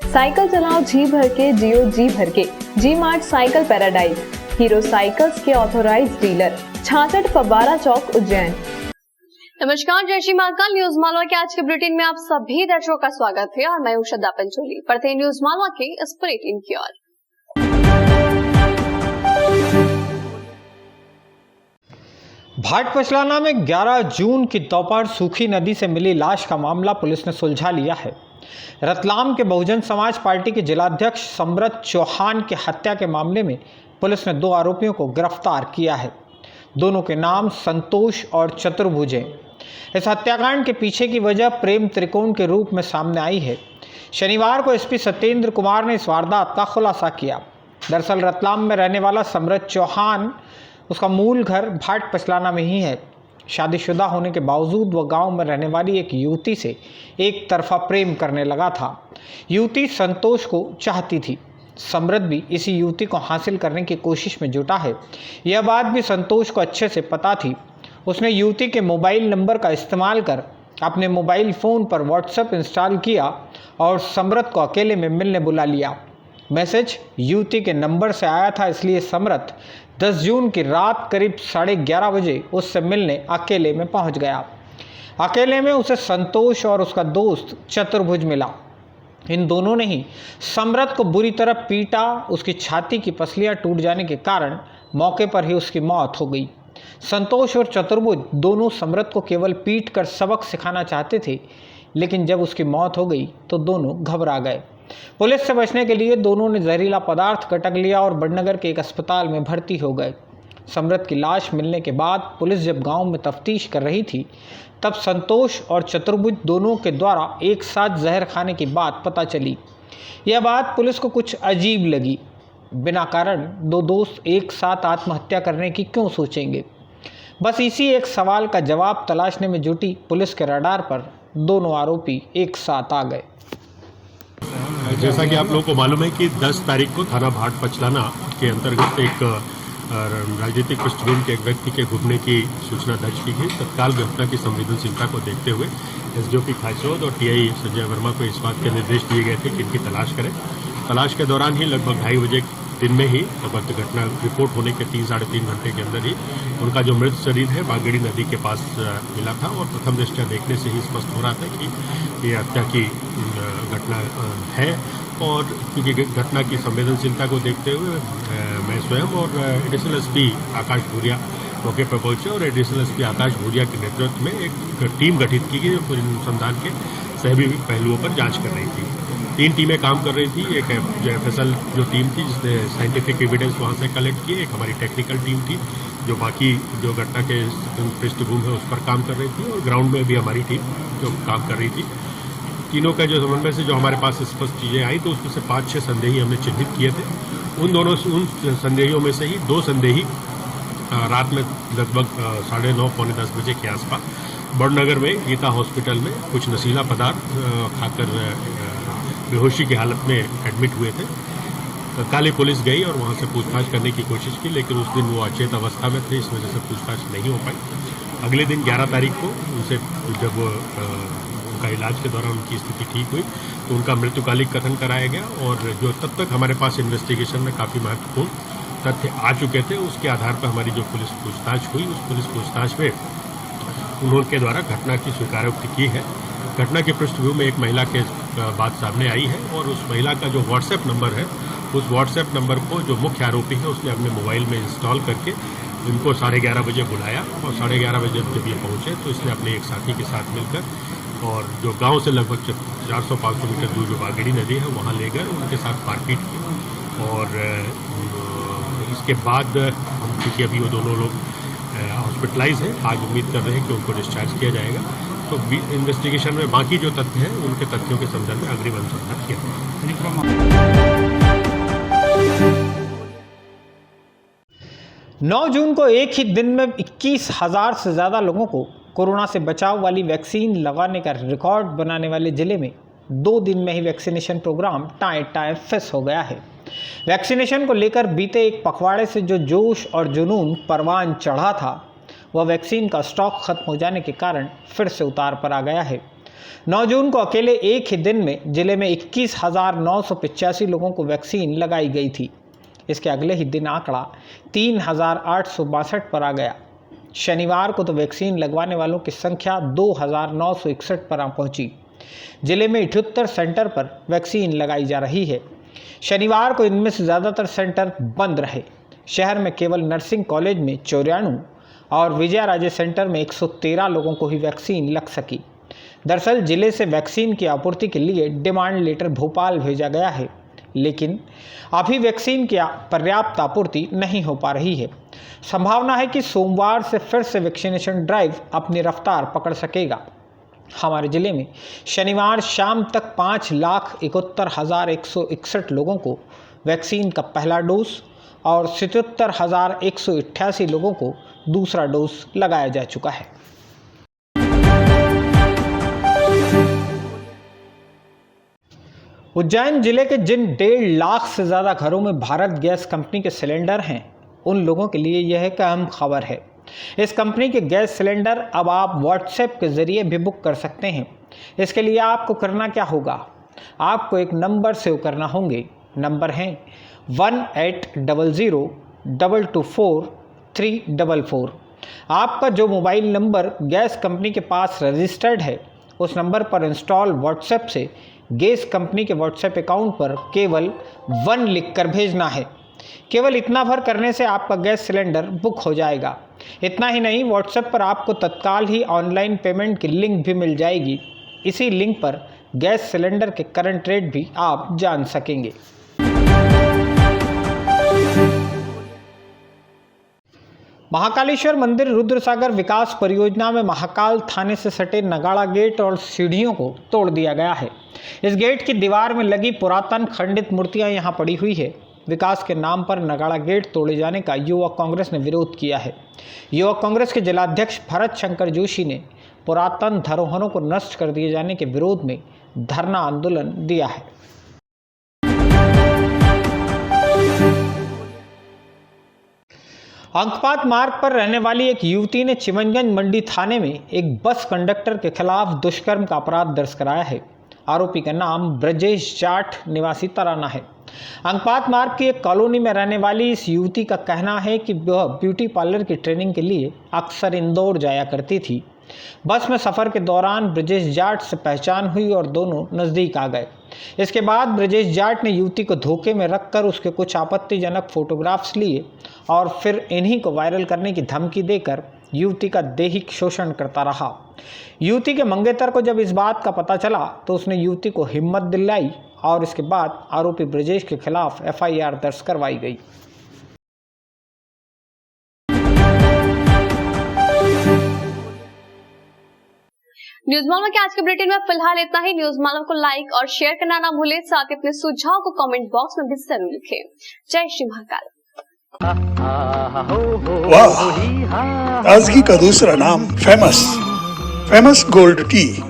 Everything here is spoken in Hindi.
साइकिल चलाओ जी भर के, जियो जी भर के। G Mart Cycle Paradise, Hero Cycles के ऑथोराइज्ड डीलर, 66 फव्वारा चौक, उज्जैन। नमस्कार, जय श्री महाकाल। न्यूज मालवा के आज के बुलेटिन में आप सभी दर्शकों का स्वागत है और मैं हूं श्रद्धा पंचोली। पढ़ते हैं न्यूज मालवा के इस बुलेटिन की ओर। भाट पचलाना में 11 जून की दोपहर सूखी नदी से मिली लाश का मामला पुलिस ने सुलझा लिया है। रतलाम के बहुजन समाज पार्टी के जिलाध्यक्ष समृत चौहान की हत्या के मामले में पुलिस ने 2 आरोपियों को गिरफ्तार किया है। दोनों के नाम संतोष और चतुर्भुज हैं। इस हत्याकांड के पीछे की वजह प्रेम त्रिकोण के रूप में सामने आई है। शनिवार को एसपी सत्येंद्र कुमार ने इस वारदात का खुलासा किया। दरअसल रतलाम में रहने वाला समृत चौहान, उसका मूल घर भाट पचलाना में ही है। शादीशुदा होने के बावजूद वह गांव में रहने वाली एक युवती से एक तरफा प्रेम करने लगा था। युवती संतोष को चाहती थी। समृत भी इसी युवती को हासिल करने की कोशिश में जुटा है। यह बात भी संतोष को अच्छे से पता थी। उसने युवती के मोबाइल नंबर का इस्तेमाल कर अपने मोबाइल फ़ोन पर व्हाट्सएप इंस्टॉल किया और समृत को अकेले में मिलने बुला लिया। मैसेज युवती के नंबर से आया था, इसलिए समृत 10 जून की रात करीब 11:30 बजे उससे मिलने अकेले में पहुंच गया। अकेले में उसे संतोष और उसका दोस्त चतुर्भुज मिला। इन दोनों ने ही समृत को बुरी तरह पीटा। उसकी छाती की पसलियां टूट जाने के कारण मौके पर ही उसकी मौत हो गई। संतोष और चतुर्भुज दोनों समृत को केवल पीट कर सबक सिखाना चाहते थे, लेकिन जब उसकी मौत हो गई तो दोनों घबरा गए। पुलिस से बचने के लिए दोनों ने जहरीला पदार्थ गटक लिया और बड़नगर के एक अस्पताल में भर्ती हो गए। समृत की लाश मिलने के बाद पुलिस जब गांव में तफ्तीश कर रही थी, तब संतोष और चतुर्भुज दोनों के द्वारा एक साथ जहर खाने की बात पता चली। यह बात पुलिस को कुछ अजीब लगी। बिना कारण 2 दोस्त एक साथ आत्महत्या करने की क्यों सोचेंगे? बस इसी एक सवाल का जवाब तलाशने में जुटी पुलिस के रडार पर दोनों आरोपी एक साथ आ गए। जैसा कि आप लोगों को मालूम है कि 10 तारीख को थाना भाट पचलाना के अंतर्गत एक राजनीतिक पृष्ठभूमि के एक व्यक्ति के घुटने की सूचना दर्ज की गई। तत्काल घटना की संवेदनशीलता को देखते हुए एसडीओपी खाचरोद और टीआई संजय वर्मा को इस बात के निर्देश दिए गए थे कि इनकी तलाश करें। तलाश के दौरान ही लगभग 2:30 बजे दिन में ही लगभग घटना रिपोर्ट होने के 3-3.5 घंटे के अंदर ही उनका जो मृत शरीर है बागेड़ी नदी के पास मिला था और प्रथम दृष्टया देखने से ही स्पष्ट हो रहा था कि ये हत्या की घटना है। और क्योंकि घटना की संवेदनशीलता को देखते हुए मैं स्वयं और एडिशनल एसपी आकाश भूरिया मौके पर पहुंचे और एडिशनल एसपी आकाश भूरिया के नेतृत्व में एक टीम गठित की गई जो अनुसंधान के सभी पहलुओं पर जांच कर रही थी। 3 टीमें काम कर रही थी। एक जो एफएसएल जो टीम थी जिसने साइंटिफिक एविडेंस वहाँ से कलेक्ट किए, एक हमारी टेक्निकल टीम थी जो बाकी जो घटना के पृष्ठभूमि है उस पर काम कर रही थी और ग्राउंड में भी हमारी टीम जो काम कर रही थी। तीनों का जो समन्वय से जो हमारे पास स्पष्ट चीज़ें आई तो उसमें से 5-6 संदेही हमने चिन्हित किए थे। उन संदेहियों में से ही 2 संदेही रात में लगभग 9:30 पौने 10 बजे के आसपास बड़नगर में गीता हॉस्पिटल में कुछ नशीला पदार्थ खाकर बेहोशी की हालत में एडमिट हुए थे। तत्काल पुलिस गई और वहाँ से पूछताछ करने की कोशिश की, लेकिन उस दिन वो अचेत अवस्था में थे, इस वजह से पूछताछ नहीं हो पाई। अगले दिन 11 तारीख को उनसे जब उनका इलाज के दौरान उनकी स्थिति ठीक हुई तो उनका मृत्युकालिक कथन कराया गया और जो तब तक हमारे पास इन्वेस्टिगेशन में काफ़ी महत्वपूर्ण तथ्य आ चुके थे उसके आधार पर हमारी जो पुलिस पूछताछ हुई उस पुलिस पूछताछ में उन्होंने द्वारा घटना की स्वीकारोक्ति की है। घटना की पृष्ठभूमि में एक महिला के बात सामने आई है और उस महिला का जो व्हाट्सएप नंबर है उस व्हाट्सएप नंबर को जो मुख्य आरोपी है उसने अपने मोबाइल में इंस्टॉल करके इनको 11:30 बजे बुलाया और 11:30 बजे जब ये पहुँचे तो इसने अपने एक साथी के साथ मिलकर और जो गांव से लगभग 400-500 मीटर दूर जो बागेड़ी नदी है वहाँ ले गए, उनके साथ मारपीट की और इसके बाद क्योंकि अभी वो दोनों लोग हॉस्पिटलाइज हैं, आज उम्मीद कर रहे हैं कि उनको डिस्चार्ज किया जाएगा। तो इन्वेस्टिगेशन में बाकी जो तथ्य हैं उनके तथ्यों के संदर्भ में अग्रिम अनुसंधान किया जाएगा। 9 जून को एक ही दिन में 21,000 से ज़्यादा लोगों को कोरोना से बचाव वाली वैक्सीन लगाने का रिकॉर्ड बनाने वाले जिले में 2 दिन में ही वैक्सीनेशन प्रोग्राम टाएं फिस हो गया है। वैक्सीनेशन को लेकर बीते एक पखवाड़े से जो जोश और जुनून परवान चढ़ा था वह वैक्सीन का स्टॉक खत्म हो जाने के कारण फिर से उतार पर आ गया है। 9 जून को अकेले एक ही दिन में जिले में 21,985 लोगों को वैक्सीन लगाई गई थी। इसके अगले ही दिन आंकड़ा 3,862 पर आ गया। शनिवार को तो वैक्सीन लगवाने वालों की संख्या 2,961 पर आ पहुंची। जिले में 78 सेंटर पर वैक्सीन लगाई जा रही है। शनिवार को इनमें से ज़्यादातर सेंटर बंद रहे। शहर में केवल नर्सिंग कॉलेज में 94 और विजयराजे सेंटर में 113 लोगों को ही वैक्सीन लग सकी। दरअसल जिले से वैक्सीन की आपूर्ति के लिए डिमांड लेटर भोपाल भेजा गया है, लेकिन अभी वैक्सीन की पर्याप्त आपूर्ति नहीं हो पा रही है। संभावना है कि सोमवार से फिर से वैक्सीनेशन ड्राइव अपनी रफ्तार पकड़ सकेगा। हमारे जिले में शनिवार शाम तक 5,71,161 लोगों को वैक्सीन का पहला डोज और 77,188 लोगों को दूसरा डोज लगाया जा चुका है। उज्जैन जिले के जिन 1.5 लाख से ज़्यादा घरों में भारत गैस कंपनी के सिलेंडर हैं, उन लोगों के लिए यह एक अहम खबर है। इस कंपनी के गैस सिलेंडर अब आप व्हाट्सएप के ज़रिए भी बुक कर सकते हैं। इसके लिए आपको करना क्या होगा, आपको एक नंबर सेव करना होंगे। नंबर हैं 1800-224-344। आपका जो मोबाइल नंबर गैस कंपनी के पास रजिस्टर्ड है, उस नंबर पर इंस्टॉल व्हाट्सएप से गैस कंपनी के व्हाट्सएप अकाउंट पर केवल 1 लिखकर भेजना है। केवल इतना भर करने से आपका गैस सिलेंडर बुक हो जाएगा। इतना ही नहीं, व्हाट्सएप पर आपको तत्काल ही ऑनलाइन पेमेंट की लिंक भी मिल जाएगी। इसी लिंक पर गैस सिलेंडर के करंट रेट भी आप जान सकेंगे। महाकालेश्वर मंदिर रुद्रसागर विकास परियोजना में महाकाल थाने से सटे नगाड़ा गेट और सीढ़ियों को तोड़ दिया गया है। इस गेट की दीवार में लगी पुरातन खंडित मूर्तियां यहां पड़ी हुई है। विकास के नाम पर नगाड़ा गेट तोड़े जाने का युवक कांग्रेस ने विरोध किया है। युवक कांग्रेस के जिलाध्यक्ष भरत शंकर जोशी ने पुरातन धरोहरों को नष्ट कर दिए जाने के विरोध में धरना आंदोलन दिया है। अंकपात मार्ग पर रहने वाली एक युवती ने चिमनगंज मंडी थाने में एक बस कंडक्टर के खिलाफ दुष्कर्म का अपराध दर्ज कराया है। आरोपी का नाम ब्रजेश जाट निवासी तराना है। अंकपात मार्ग की एक कॉलोनी में रहने वाली इस युवती का कहना है कि वह ब्यूटी पार्लर की ट्रेनिंग के लिए अक्सर इंदौर जाया करती थी। बस में सफ़र के दौरान ब्रजेश जाट से पहचान हुई और दोनों नज़दीक आ गए। इसके बाद ब्रजेश जाट ने युवती को धोखे में रखकर उसके कुछ आपत्तिजनक फोटोग्राफ्स लिए और फिर इन्हीं को वायरल करने की धमकी देकर युवती का दैहिक शोषण करता रहा। युवती के मंगेतर को जब इस बात का पता चला तो उसने युवती को हिम्मत दिलाई और इसके बाद आरोपी ब्रजेश के खिलाफ FIR दर्ज करवाई गई। न्यूज मालवा के आज के बुलेटिन में फिलहाल इतना ही। न्यूज मालवा को लाइक और शेयर करना ना भूलें, साथ ही अपने सुझाव को कमेंट बॉक्स में भी जरूर लिखें। जय श्री महाकाल। वाह, ताजगी का दूसरा नाम फेमस गोल्ड टी।